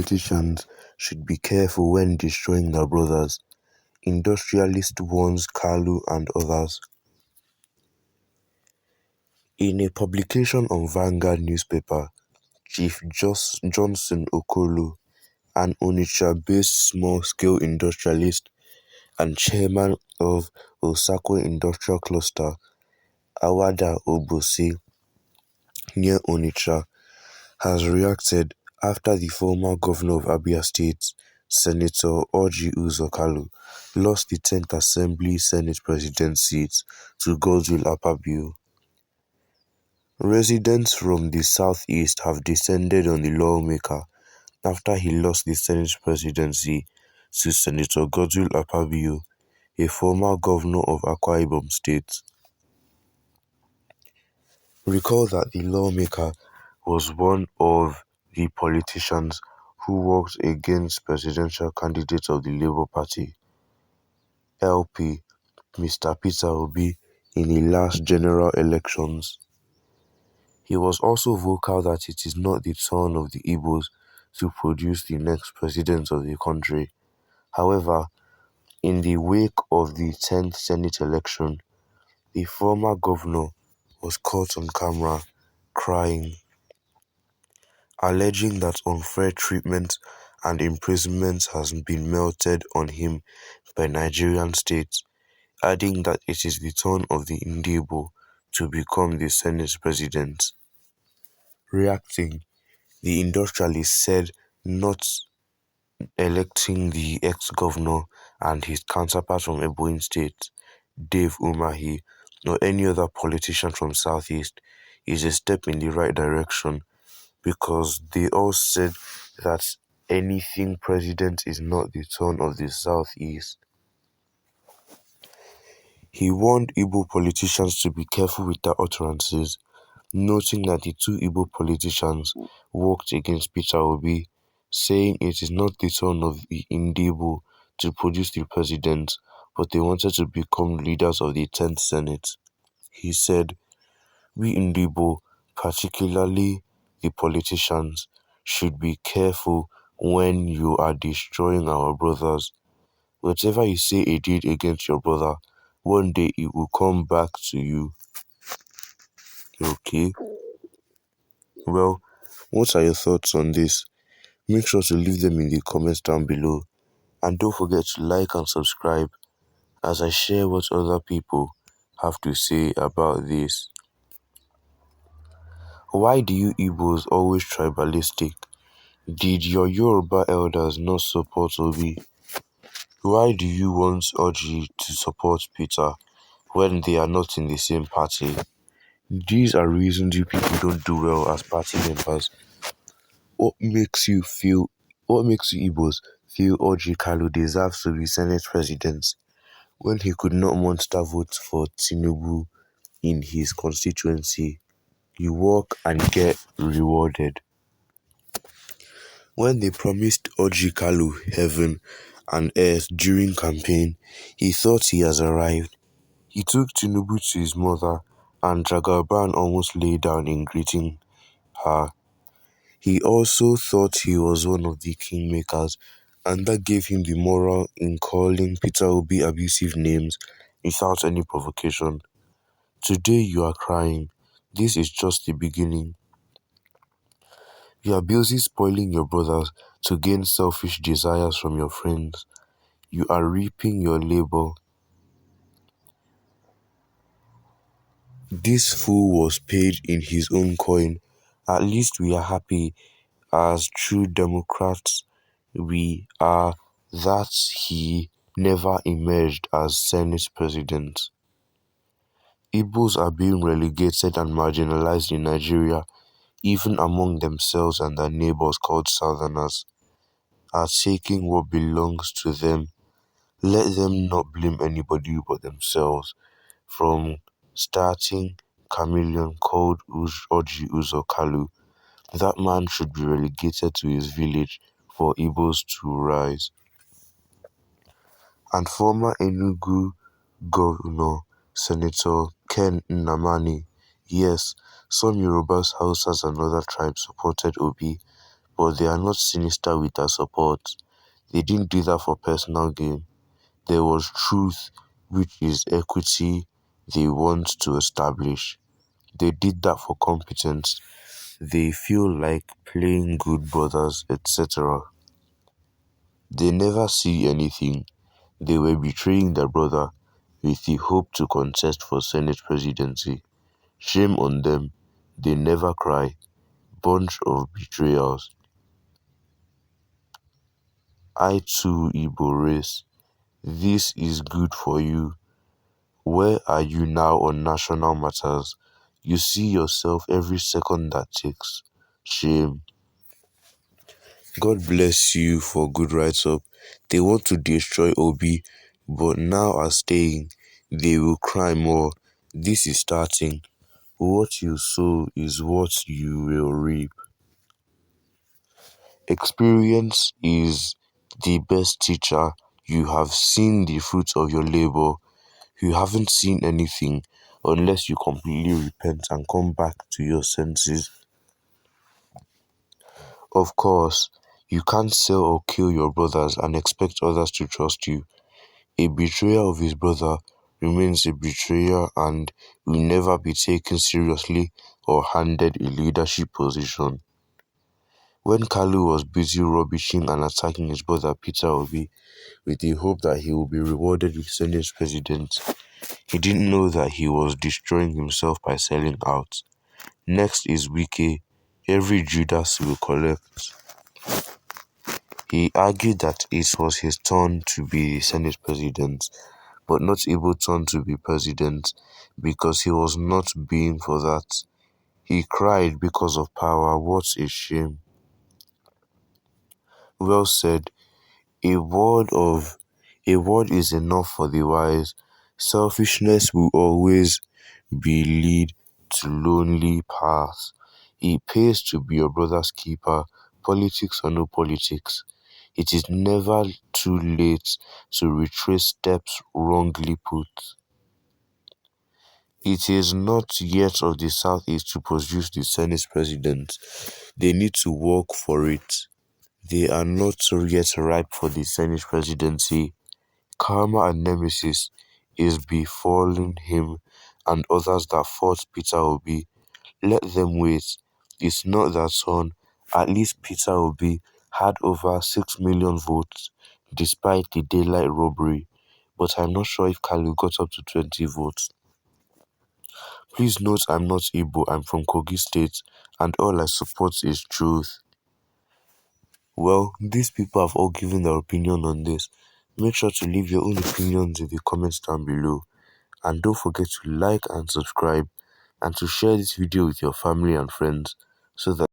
politicians should be careful when destroying their brothers, industrialist warns Kalu and others. In a publication on Vanguard newspaper, Chief Johnson Okolo, an Onitsha-based small-scale industrialist and chairman of Osako Industrial Cluster, Awada Obosi, near Onitsha, has reacted after the former governor of Abia State, Senator Orji Kalu, lost the 10th Assembly Senate President seat to Godswill Akpabio. Residents from the southeast have descended on the lawmaker after he lost the Senate presidency to Senator Godswill Akpabio, a former governor of Akwa Ibom State. Recall that the lawmaker was one of the politicians who worked against presidential candidate of the Labour Party, LP, Mr. Peter Obi, in the last general elections. He was also vocal that it is not the turn of the Igbos to produce the next president of the country. However, in the wake of the 10th Senate election, the former governor was caught on camera crying, alleging that unfair treatment and imprisonment has been meted on him by Nigerian states, adding that it is the turn of the Igbo to become the Senate president. Reacting, the industrialist said not electing the ex-governor and his counterpart from Ebonyi State, Dave Umahi, or any other politician from Southeast is a step in the right direction, because they all said that anything president is not the turn of the Southeast. He warned Igbo politicians to be careful with their utterances, noting that the two Igbo politicians worked against Peter Obi, saying it is not the turn of the Igbo to produce the president, but they wanted to become leaders of the 10th Senate. He said, "We Igbo, particularly the politicians, should be careful when you are destroying our brothers. Whatever you say or did against your brother, one day it will come back to you." Okay? Well, what are your thoughts on this? Make sure to leave them in the comments down below. And don't forget to like and subscribe as I share what other people have to say about this. Why do you Igbos always tribalistic? Did your Yoruba elders not support Obi? Why do you want Orji to support Peter when they are not in the same party? These are reasons you people don't do well as party members. What makes you Igbos feel Orji Kalu deserves to be Senate President when he could not monster vote for Tinubu in his constituency? You work and get rewarded. When they promised Orji Kalu heaven and earth during campaign, he thought he has arrived. He took Tinubu to his mother, and Jagaban almost lay down in greeting her. He also thought he was one of the kingmakers, and that gave him the moral in calling Peter Obi abusive names without any provocation. Today you are crying. This is just the beginning. You are busy spoiling your brothers to gain selfish desires from your friends. You are reaping your labor. This fool was paid in his own coin. At least we are happy, as true Democrats we are, that he never emerged as Senate President. Igbos are being relegated and marginalized in Nigeria, even among themselves, and their neighbors called Southerners are taking what belongs to them. Let them not blame anybody but themselves. From starting chameleon called Orji Kalu, that man should be relegated to his village for Igbos to rise. And former Enugu Governor Senator Ken Nnamani, yes, some Yorubas, Hausas and other tribes supported Obi, but they are not sinister with their support. They didn't do that for personal gain. There was truth, which is equity they want to establish. They did that for competence. They feel like playing good brothers, etc. They never see anything. They were betraying their brother with the hope to contest for Senate presidency. Shame on them. They never cry. Bunch of betrayals. I too, Igbo race. This is good for you. Where are you now on national matters? You see yourself every second that ticks. Shame. God bless you for good write-up. They want to destroy Obi, but now are staying. They will cry more. This is starting. What you sow is what you will reap. Experience is the best teacher. You have seen the fruits of your labor. You haven't seen anything unless you completely repent and come back to your senses. Of course, you can't sell or kill your brothers and expect others to trust you. A betrayer of his brother remains a betrayer and will never be taken seriously or handed a leadership position. When Kalu was busy rubbishing and attacking his brother Peter Obi with the hope that he will be rewarded with Senate president, he didn't know that he was destroying himself by selling out. Next is Wike. Every Judas will collect. He argued that it was his turn to be the Senate president, but not able turn to be president because he was not being for that. He cried because of power. What a shame. Well said. A word is enough for the wise. Selfishness will always be lead to lonely paths. It pays to be your brother's keeper, politics or no politics. It is never too late to retrace steps wrongly put. It is not yet of the Southeast to produce the Senate president. They need to work for it. They are not yet ripe for the Senate presidency. Karma and nemesis is befalling him and others that fought Peter Obi. Let them wait. It's not their turn. At least Peter Obi had over 6 million votes despite the daylight robbery, but I'm not sure if Kalu got up to 20 votes. Please note I'm not Igbo, I'm from Kogi State, and all I support is truth. Well, these people have all given their opinion on this. Make sure to leave your own opinions in the comments down below. And don't forget to like and subscribe and to share this video with your family and friends so that